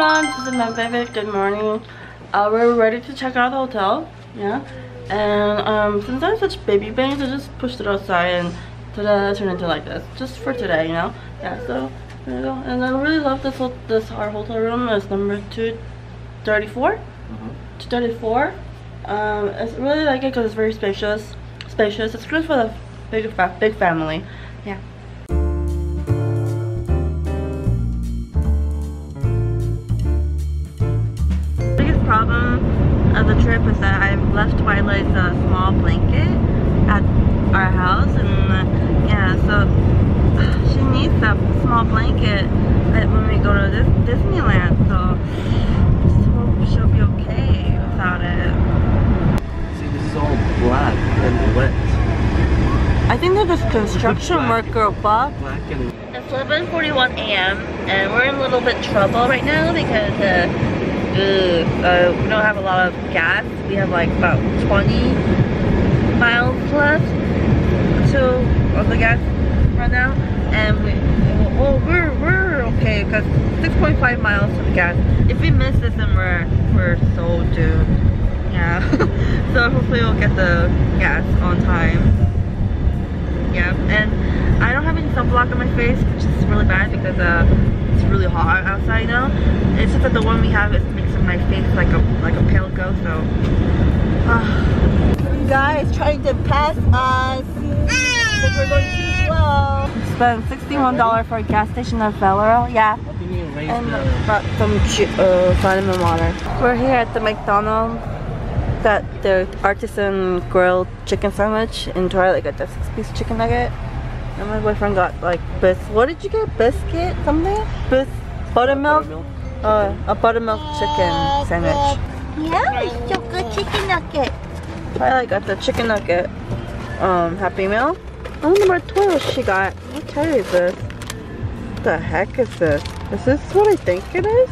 everyone, this is my baby. Good morning. We're ready to check out the hotel. Yeah. And since I have such baby bangs, I just pushed it outside and today turned into like this. Just for today, you know? Yeah, so there you go. And I really love this our hotel room. It's number 234. 234. I really like it because it's very spacious. It's good for the big family. Yeah. Biggest problem of the trip is that I left Twilight's small blanket at our house, and yeah, so she needs that small blanket when we go to Disneyland. So just hope she'll be okay without it. See, this is all black and wet. I think they're just construction worker above. It's 11:41 a.m. and we're in a little bit trouble right now because we don't have a lot of gas. We have like about 20 miles left of the gas right now, and we're okay because 6.5 miles to the gas. If we miss this, then we're so doomed. Yeah. So hopefully we'll get the gas on time. Yeah, and I don't have any sunblock on my face, which is really bad because it's really hot outside now. It's just that the one we have makes my face like a pale ghost. So you guys trying to pass us because we're going too slow. Spent $61 for a gas station at Valero. Yeah, and brought some vitamin water. We're here at the McDonald's. Got the artisan grilled chicken sandwich in Twilight. Got the 6-piece chicken nugget, and my boyfriend got like what did you get? Biscuit something? Buttermilk? A buttermilk chicken sandwich. Yeah, it's so good chicken nugget. Twilight got the chicken nugget Happy Meal. I don't know what 12 she got. What tire is this? What the heck is this? Is this what I think it is?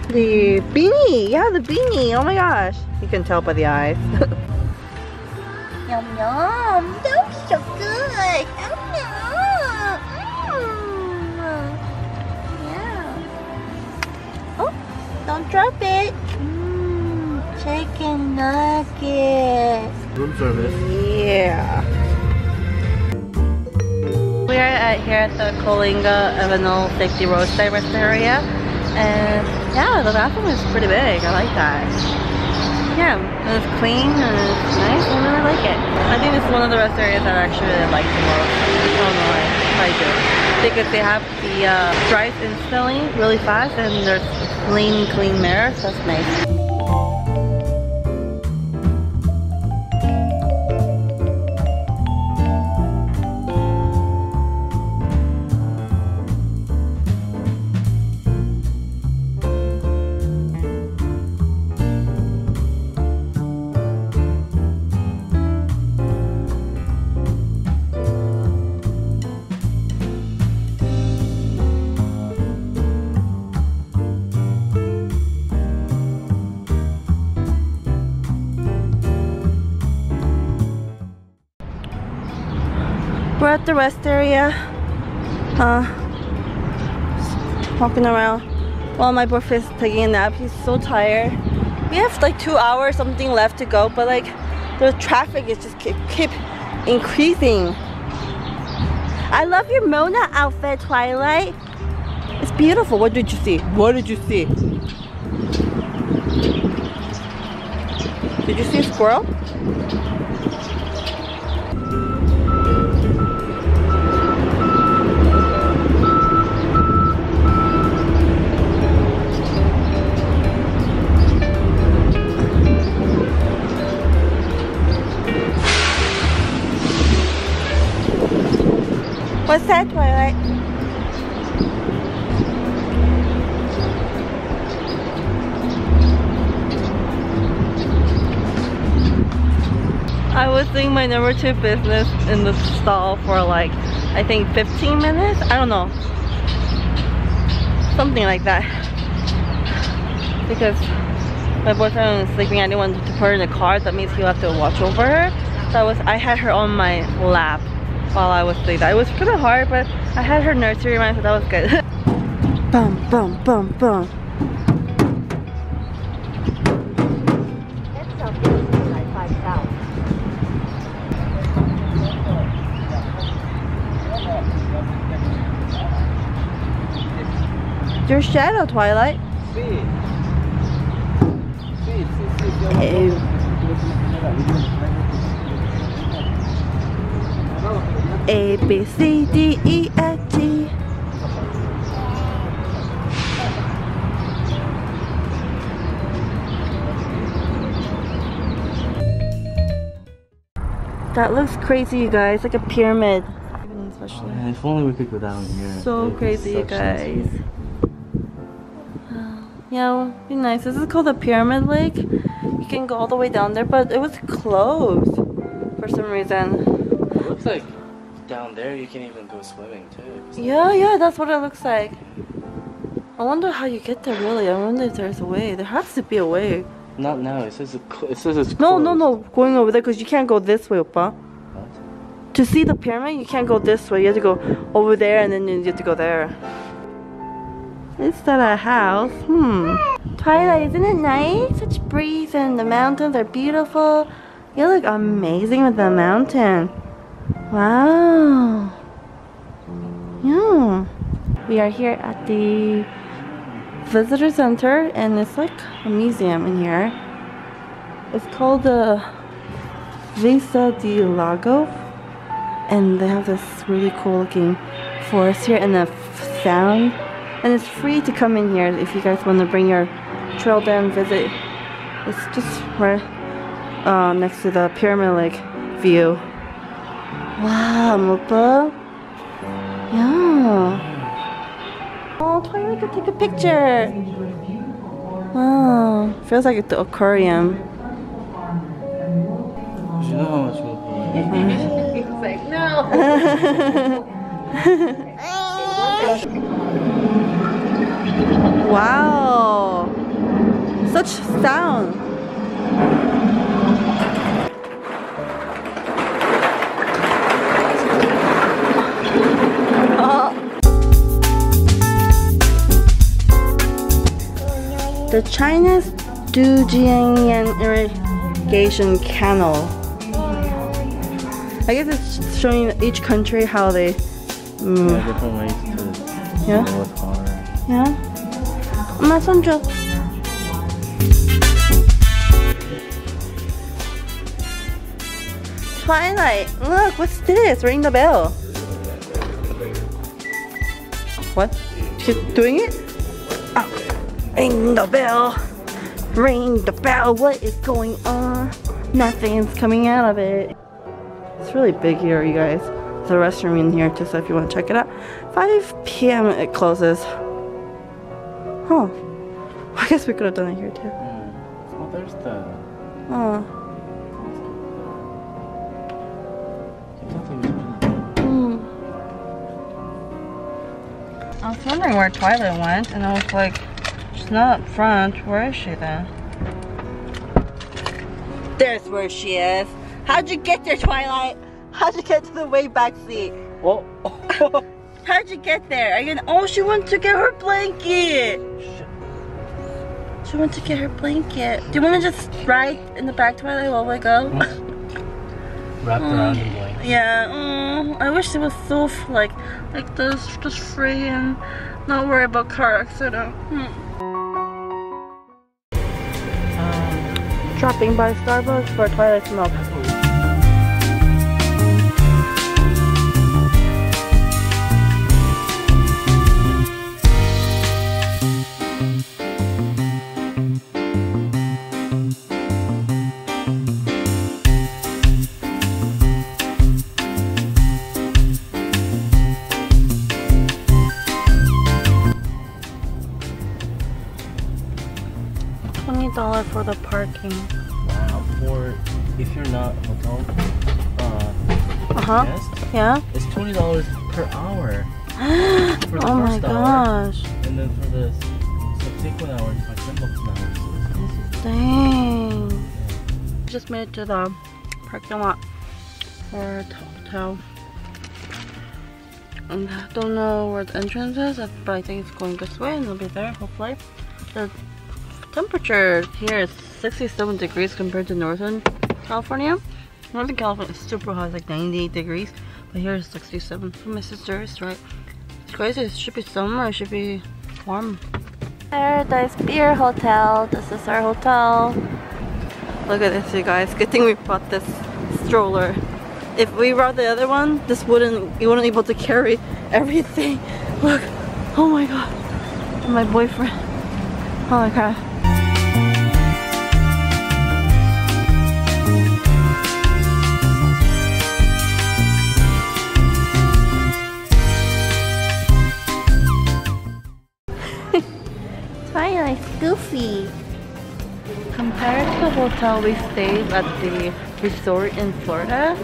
The beanie! Yeah, the beanie! Oh my gosh! You can tell by the eyes. Yum yum! That's so good! Yum yum! Yeah. Oh, don't drop it! Chicken nuggets! Room service. Yeah. We are here at the Coalinga Avenue Safety Roadside Rest area. And yeah, the bathroom is pretty big. I like that. Yeah, and it's clean and it's nice. I really like it. I think this is one of the rest areas that I actually like the most. I don't know why. I do. Because they have the dries instantly really fast and there's clean mirrors. So that's nice. We're at the rest area, walking around while my boyfriend's taking a nap. He's so tired. We have like 2 hours something left to go, but like the traffic is just keep increasing. I love your Mona outfit, Twilight. It's beautiful. What did you see? What did you see? Did you see a squirrel? What's that, Twilight? I was doing my number 2 business in the stall for like, I think 15 minutes? I don't know. Something like that. Because my boyfriend was sleeping, I didn't want to put her in the car. That means he'll have to watch over her. So I had her on my lap while I was doing that. It was kind of hard, but I had her nursery rhyme, so that was good. Bum, bum, bum, bum. That's a big like 5,000. Your shadow, Twilight. A, B, C, D, E, F, G. That looks crazy, you guys, like a pyramid. Especially. Man, if only we could go down here. So crazy, you guys. Yeah, it'd be nice. This is called the Pyramid Lake. You can go all the way down there, but it was closed for some reason. It looks like down there you can even go swimming too. Yeah, that's what it looks like. I wonder how you get there, really. I wonder if there's a way. There has to be a way. Not now. It says it's closed. No. Going over there because you can't go this way, Oppa. What? To see the pyramid, you can't go this way. You have to go over there and then you have to go there. Is that a house? Twilight, isn't it nice? Such breeze and the mountains are beautiful. You look amazing with the mountain. Wow. Yeah. We are here at the visitor center and it's like a museum in here. It's called the Vista del Lago and they have this really cool looking forest here and the sound. And it's free to come in here if you guys want to bring your trail down visit. It's just right next to the Pyramid Lake view. Wow, Mopa. Yeah. Oh, Twilight could take a picture. Wow. Feels like the aquarium. You know how much will be. He's like, no. Wow, such sound. The China's Dujiangyan Irrigation Canal. I guess it's showing each country how they Different ways to deal with water. Yeah. 엄마 손 줘. Twilight, look, what's this? Ring the bell. What? She's doing it? Oh. Ring the bell. Ring the bell. What is going on? Nothing's coming out of it. It's really big here, you guys. There's a restroom in here too, so if you want to check it out. 5 p.m. it closes. Huh. I guess we could have done it here too. Oh, there's the... Oh. I was wondering where Twilight went, and I was like, she's not up front. Where is she then? There's where she is. How'd you get there, Twilight? How'd you get to the way back seat? Oh. How'd you get there? Are you? Oh, she went to get her blanket. She went to get her blanket. Do you want to just ride in the back, Twilight, while we go? Wrapped around in blanket. Yeah. I wish it was so like this, just free and not worry about car accident. Dropping by Starbucks for Twilight's milk. $20 for the parking. Wow, for if you're not hotel guest, yeah, it's $20 per hour. For the oh my first hour. gosh. And then for the subsequent hours, it's like $10 an hour. Dang. Just made it to the parking lot for the hotel. And I don't know where the entrance is, but I think it's going this way and it'll be there, hopefully. The temperature here is 67 degrees compared to Northern California. Northern California is super hot, it's like 98 degrees, but here is 67. My sister is right. It's crazy, it should be summer, it should be warm. Paradise Pier Hotel, this is our hotel. Look at this, you guys, good thing we bought this stroller. If we brought the other one, you wouldn't be able to carry everything. Look, oh my god, and my boyfriend, holy crap. Twilight's goofy. Compared to the hotel we stayed at the resort in Florida,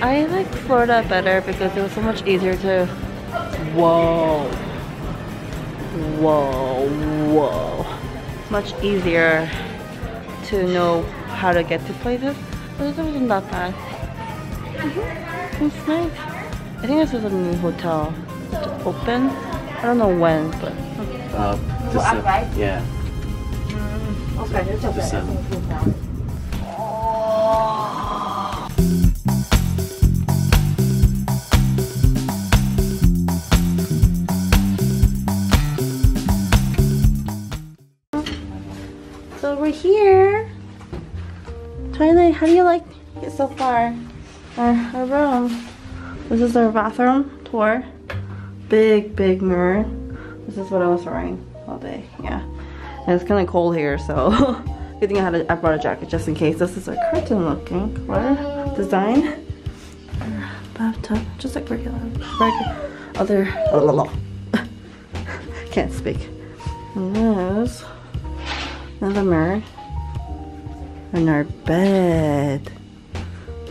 I like Florida better because it was so much easier to much easier to know how to get to places, but it wasn't that bad. It's nice. I think this is a new hotel to open. I don't know when, but yeah. Okay, December. So we're here. Twilight, how do you like it so far? Our room. This is our bathroom tour. Big mirror. This is what I was wearing all day. Yeah. And it's kind of cold here, so good thing I brought a jacket just in case. This is a curtain looking color design. Bathtub, just like regular other. Can't speak. And there's another mirror. And our bed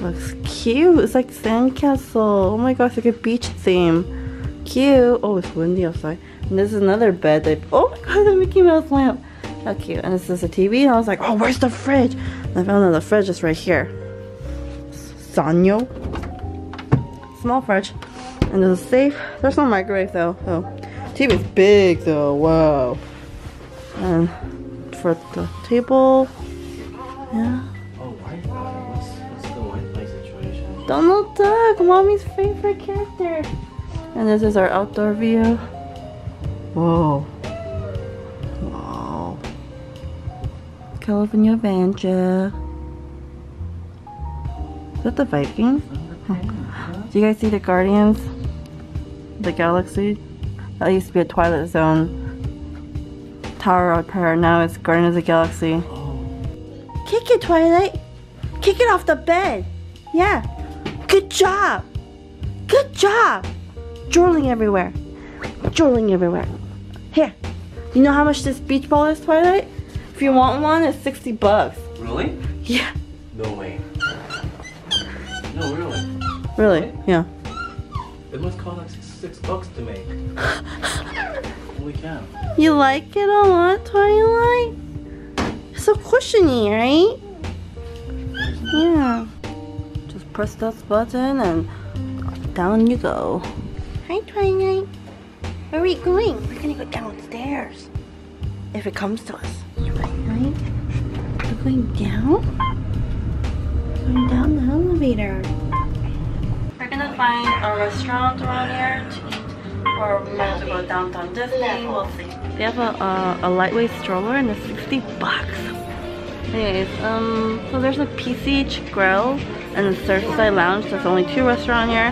looks cute. It's like sandcastle. Oh my gosh, like a beach theme. Cute. Oh, it's windy outside. And this is another bed. Oh my god, the Mickey Mouse lamp. How cute. And this is a TV. And I was like, oh, where's the fridge? And I found that the fridge is right here. Sanyo. Small fridge. And there's a safe. There's no microwave though. Oh. TV is big though. Wow. And for the table. Yeah. Oh, Wi-Fi. What's the Wi-Fi situation? Donald Duck, mommy's favorite character. And this is our outdoor view. Whoa. Wow. California Adventure. Is that the Vikings? Do you guys see the Guardians? The Galaxy? That used to be a Twilight Zone tower out here. Now it's Guardians of the Galaxy. Kick it, Twilight! Kick it off the bed! Yeah! Good job! Good job! Drooling everywhere. Drooling everywhere. Here. You know how much this beach ball is, Twilight? If you want one, it's 60 bucks. Really? Yeah. No way. No, really. Really? Yeah. It must cost like $6 to make. Holy cow. You like it a lot, Twilight? It's so cushiony, right? Yeah. Just press that button and down you go. Hi, Twilight. Where are we going? We're gonna go downstairs. If it comes to us. Right? We're going down? Going down the elevator. We're gonna find a restaurant around here to eat, or we might have to go downtown Disney. We'll see. They have a lightweight stroller and it's 60 bucks. Anyways, so there's a PCH Grill and a Surfside Lounge. There's only 2 restaurants here.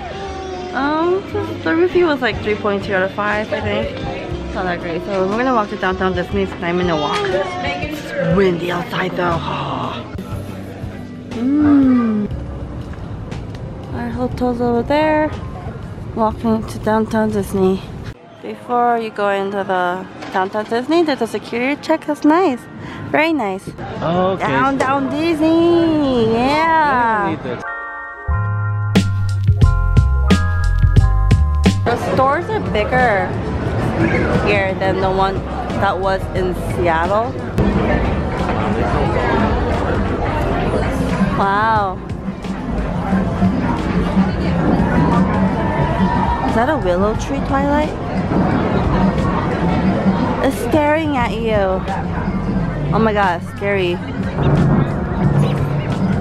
So the review was like 3.2 out of 5, I think. It's not that great. So we're gonna walk to downtown Disney. It's a 9-minute walk. It's windy outside though. Our hotel's over there. Walking to downtown Disney. Before you go into the downtown Disney, there's a security check. That's nice. Very nice. Oh, okay. Downtown Disney. Yeah. The stores are bigger here than the one that was in Seattle. Wow. that a willow tree, Twilight? It's staring at you. Oh my god, scary.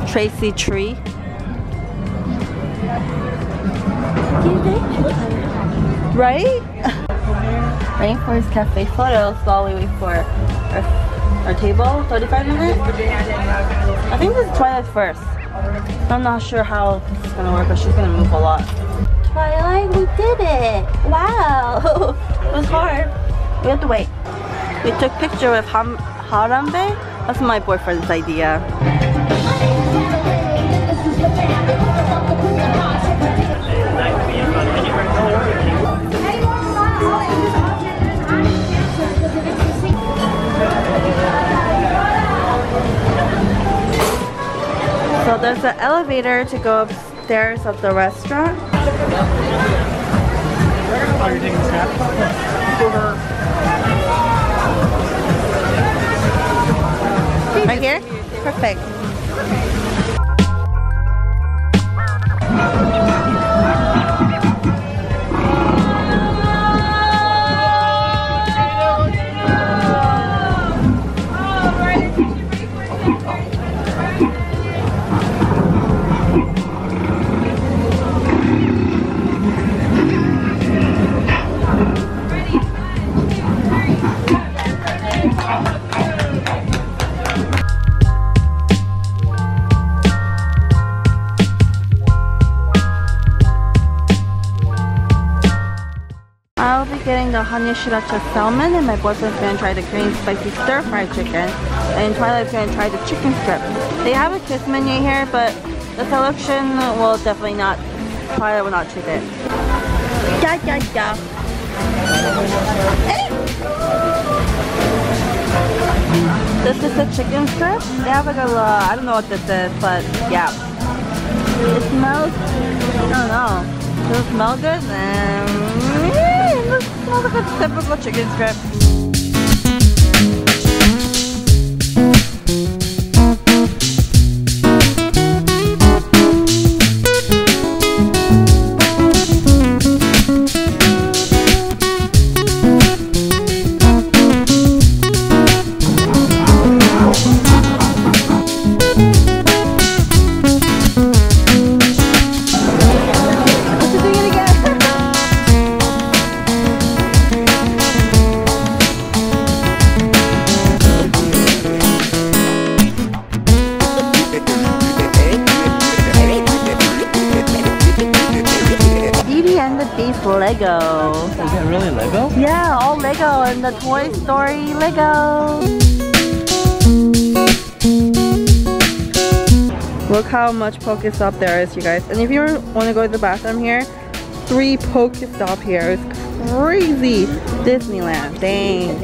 Tracy tree. Right? Rainforest Cafe photos while we wait for our table. 35 minutes? I think this is Twilight first. I'm not sure how this is gonna work, but she's gonna move a lot. Twilight, we did it! Wow! It was hard. We have to wait. We took a picture with Harambe. That's my boyfriend's idea. So there's an elevator to go upstairs of the restaurant. Are you taking a snap? Right here? Perfect. I'll be getting the honey sriracha salmon, and my boyfriend's gonna try the Korean spicy stir-fried chicken, and Twilight's gonna try the chicken strip. They have a kids menu here, but the selection will definitely not. Twilight will not choose it. Ja, ja, ja. This is the chicken strip. They have like a, I don't know what this is, but yeah. It smells, I don't know. Does it smell good? It smells like a typical chicken strip. Lego. Is that really Lego? Yeah, all Lego and the Toy Story Lego. Look how much Pokestop there is, you guys. And if you want to go to the bathroom here, 3 Pokestop here. It's crazy. Disneyland. Dang.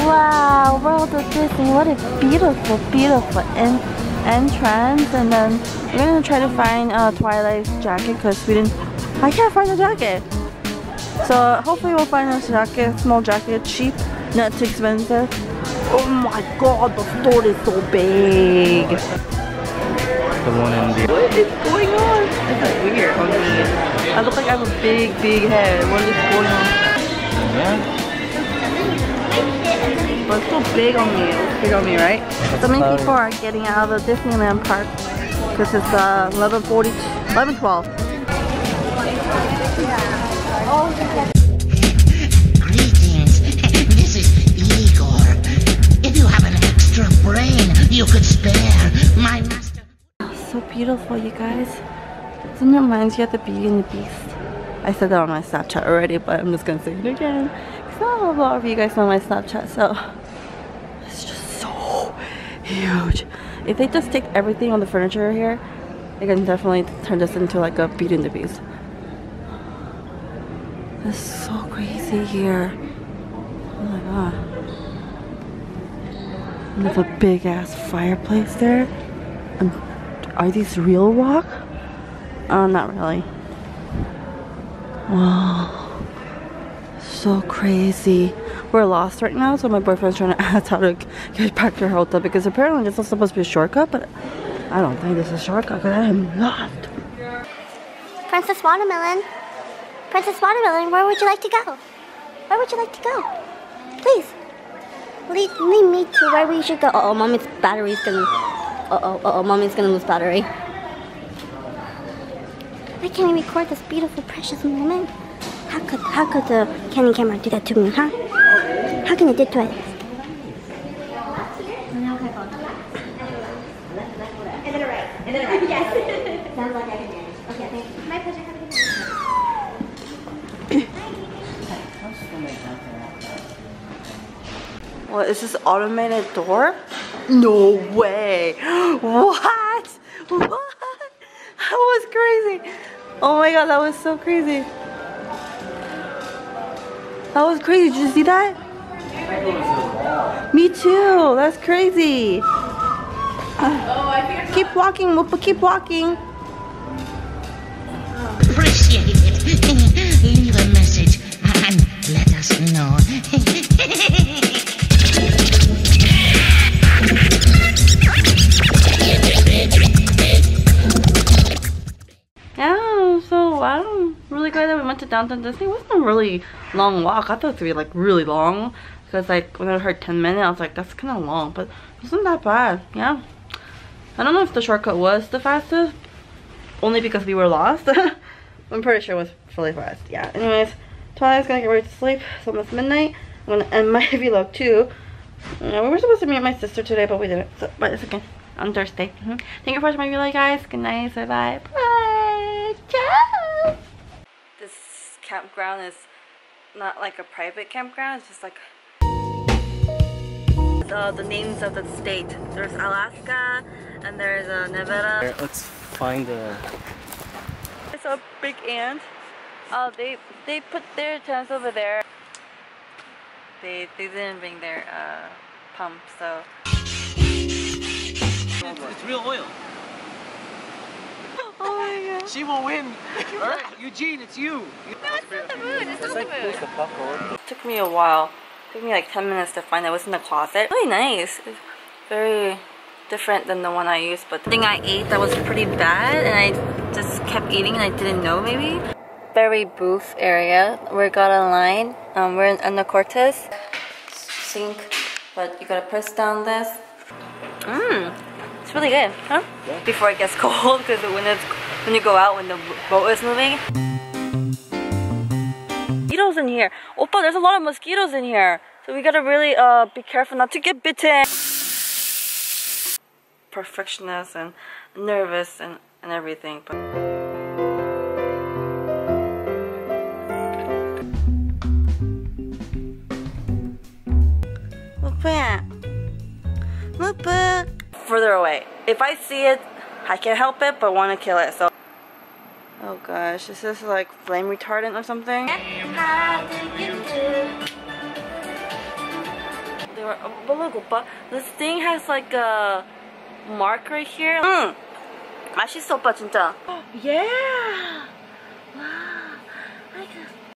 Wow, World of Disney. What a beautiful, beautiful entrance. And then we're gonna try to find Twilight's jacket because I can't find the jacket. So hopefully we'll find a jacket, small jacket, cheap, not too expensive. Oh my god, the store is so big. The one in the... What is going on? This is weird on me. I look like I have a big, big head. What is going on? Yeah? But it's so big on me. It looks big on me, right? So many people are getting out of the Disneyland park because it's 11:12. Greetings, this is Igor. If you have an extra brain you could spare, my master... So beautiful, you guys. Doesn't it remind you of the Beauty and the Beast? I said that on my Snapchat already, but I'm just gonna say it again. Because not a lot of you guys know my Snapchat, so it's just so huge. If they just take everything on the furniture here, they can definitely turn this into like a Beauty and the Beast. It's so crazy here. Oh my god. And there's a big ass fireplace there. And are these real rock? Oh, not really. Wow. So crazy. We're lost right now, so my boyfriend's trying to ask how to get back to our hotel because apparently this is supposed to be a shortcut, but I don't think this is a shortcut because I am lost. Princess Watermelon. Princess Watermelon, where would you like to go? Where would you like to go? Please. Lead me to where we should go. Uh-oh, Mommy's battery's gonna... Uh-oh, Mommy's gonna lose battery. Why can't I record this beautiful, precious moment? How could the Canon camera do that to me, huh? How can it do it? Is it right? Is it right? Yes. Sounds like I can manage. Okay, thank you. My pleasure. Have a good night. What, is this automated door? No way! What? What? That was crazy! Oh my god, that was so crazy. That was crazy, did you see that? Me too, that's crazy. Keep walking, Mupa, keep walking. Appreciate it. Leave a message and let us know. Yeah, so I'm really glad that we went to downtown Disney. It wasn't a really long walk. I thought it would be like really long because like when I heard 10 minutes, I was like, that's kind of long, but it wasn't that bad. Yeah, I don't know if the shortcut was the fastest, only because we were lost. I'm pretty sure it was fully fast. Yeah. Anyways, Twilight's gonna get ready to sleep. It's almost midnight. I'm gonna end my vlog too. We were supposed to meet my sister today, but we didn't. So, but it's okay. On Thursday. Thank you for watching my vlog, guys. Good night. Bye bye. Bye. Ciao. This campground is not like a private campground. It's just like the names of the state. There's Alaska and there's Nevada. Here, let's find the. It's a big ant. Oh, they put their tents over there. They didn't bring their pump, so. It's real oil. Oh my god. She will win. Alright, Eugene, it's you. No, it's not the mood. It's not the mood. It took me a while. It took me like 10 minutes to find it. It was in the closet. Really nice. It's very different than the one I used, but the thing I ate that was pretty bad and I just kept eating and I didn't know maybe. Berry booth area. We got a line. We're in the Cortez sink, but you gotta press down this. It's really good, huh? Yeah. Before it gets cold, because when you go out when the boat is moving. Mosquitoes in here. Oppa, there's a lot of mosquitoes in here. So we gotta really be careful not to get bitten. Perfectionist and nervous and everything. But further away. If I see it, I can't help it but want to kill it. So, oh gosh, is this like flame retardant or something? This thing has like a mark right here. 맛있어 오빠 진짜. Yeah.